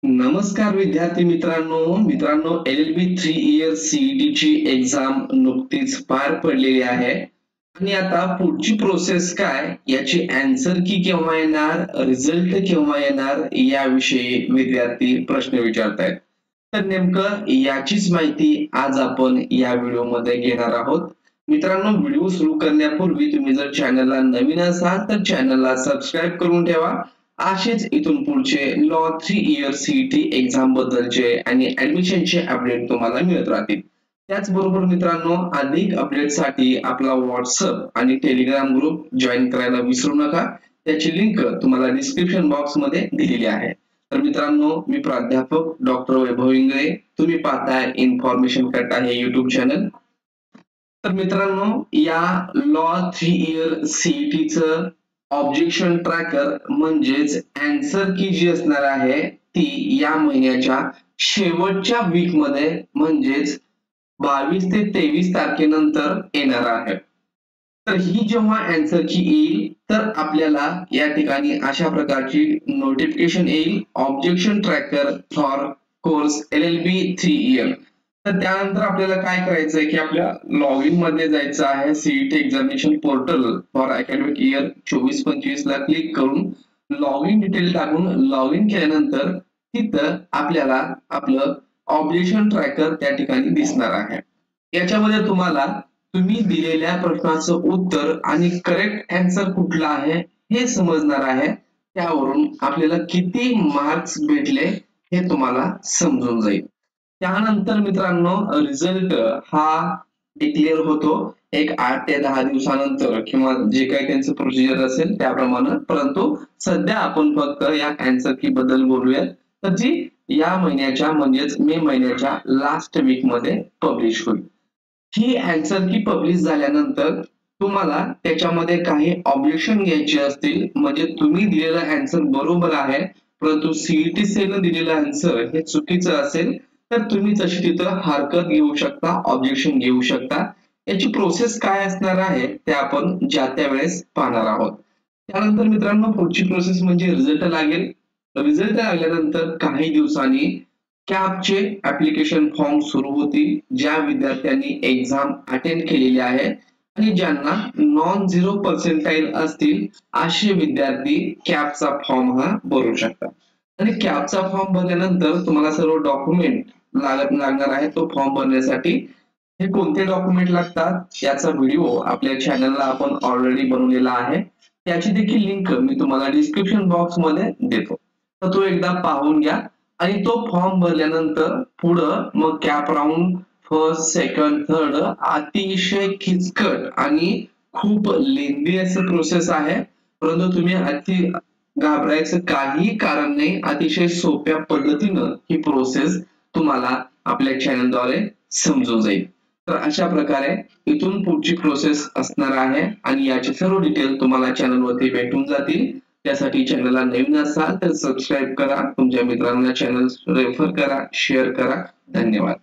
नमस्कार विद्यार्थी मित्रांनो LLB 3 इयर CET ची एक्झाम नुकतीच पार पडलेली आहे आणि आता पुढची प्रोसेस काय, याची आन्सर की केव्हा येणार, रिझल्ट केव्हा येणार याविषयी विद्यार्थी प्रश्न विचारतायत. तर नेमकं याचीच माहिती आज आपण या व्हिडिओमध्ये घेणार आहोत. मित्रांनो, व्हिडिओ सुरू करण्यापूर्वी तुम्ही जर चॅनलला नवीन असाल तर चॅनलला सबस्क्राईब करून ठेवा. असेच इथून पुढचे लॉ 3 इयर CET एक्झाम बद्दलचे आणि ऍडमिशनचे अपडेट तुम्हाला मिळत राहतील. त्याचबरोबर मित्रांनो, अधिक अपडेटसाठी आपला व्हॉट्सअप आणि टेलिग्राम ग्रुप जॉईन करायला विसरू नका. त्याची लिंक तुम्हाला डिस्क्रिप्शन बॉक्स मध्ये दिलेली आहे. तर मित्रांनो, मी प्राध्यापक डॉक्टर वैभव इंगळे. तुम्ही पाहताय इन्फॉर्मेशन कट्टा हे युट्यूब चॅनल. तर मित्रांनो, या लॉ 3 इयर CET चं ऑब्जेक्शन ट्रॅकर म्हणजेच आन्सर की जी असणार आहे ती या महिन्याच्या शेवटच्या वीक मध्ये म्हणजेच 22 ते 23 तारखेनंतर येणार आहे. तर ही जेव्हा आन्सर की येईल तर आपल्याला या ठिकाणी अशा प्रकारची नोटिफिकेशन येईल, objection tracker for course LLB 3 year. तर त्यानंतर आपल्याला काय करायचंय की आपल्या लॉग इन मध्ये जायचं आहे. CET examination portal for academic year 24-25 ला क्लिक करून लॉग इन डिटेल टाकून लॉग इन केल्यानंतर तिथं आपल्याला आपलं ऑब्जेक्शन ट्रॅकर त्या ठिकाणी दिसणार आहे. याच्यामध्ये तुम्हाला तुम्ही दिलेल्या प्रश्नाचं उत्तर आणि करेक्ट आन्सर कुठला आहे हे समजणार आहे. त्यावरून आपल्याला किती मार्क्स भेटले हे तुम्हाला समजून जाईल. त्यानंतर मित्रांनो, रिझल्ट हा डिक्लेअर होतो एक 8 ते 10 दिवसानंतर किंवा जे काही त्यांचं प्रोसिजर असेल त्याप्रमाणे. परंतु सध्या आपण फक्त या आन्सर की बद्दल बोलूयात. तर जी या महिन्याच्या म्हणजेच मे महिन्याच्या लास्ट वीक मध्ये पब्लिश होईल. ही आन्सर की पब्लिश झाल्यानंतर तुम्हाला त्याच्यामध्ये काही ऑब्जेक्शन घ्यायचे असतील, म्हणजे तुम्ही दिलेला आन्सर बरोबर आहे परंतु CET सेल दिलेला आन्सर हे चुकीचं असेल तर तुम्ही तशी तिथं हरकत घेऊ शकता, ऑब्जेक्शन घेऊ शकता. याची प्रोसेस काय असणार आहे ते आपण ज्या त्या वेळेस पाहणार आहोत. त्यानंतर मित्रांनो, पुढची प्रोसेस म्हणजे रिझल्ट लागेल. रिझल्ट लागल्यानंतर काही दिवसांनी कॅपचे ऍप्लिकेशन फॉर्म सुरू होतील. ज्या विद्यार्थ्यांनी एक्झाम अटेंड केलेली आहे आणि ज्यांना नॉन झिरो पर्सेंटाईल असतील असे विद्यार्थी कॅपचा फॉर्म हा भरू शकतात. आणि कॅपचा फॉर्म भरल्यानंतर तुम्हाला सर्व डॉक्युमेंट लागणार आहे तो फॉर्म भरण्यासाठी. हे कोणते डॉक्युमेंट लागतात याचा व्हिडिओ आपल्या चॅनलला आपण ऑलरेडी बनवलेला आहे. त्याची देखील लिंक मी तुम्हाला डिस्क्रिप्शन बॉक्स मध्ये देतो. तर तो एकदा पाहून घ्या. आणि तो फॉर्म भरल्यानंतर पुढं मग cap round first, second, third अतिशय किचकट आणि खूप लेंदी असं प्रोसेस आहे. परंतु तुम्ही अति घाबरायचं काही कारण नाही. अतिशय सोप्या पद्धतीनं ही प्रोसेस तुम्हाला आपल्या चॅनलद्वारे समजून जाईल. तर अशा प्रकारे इथून पुढची प्रोसेस असणार आहे आणि याचे सर्व डिटेल तुम्हाला चॅनलवरती भेटून जातील. त्यासाठी चॅनलला नवीन असाल तर सबस्क्राईब करा, तुमच्या मित्रांना चॅनल रेफर करा, शेअर करा. धन्यवाद.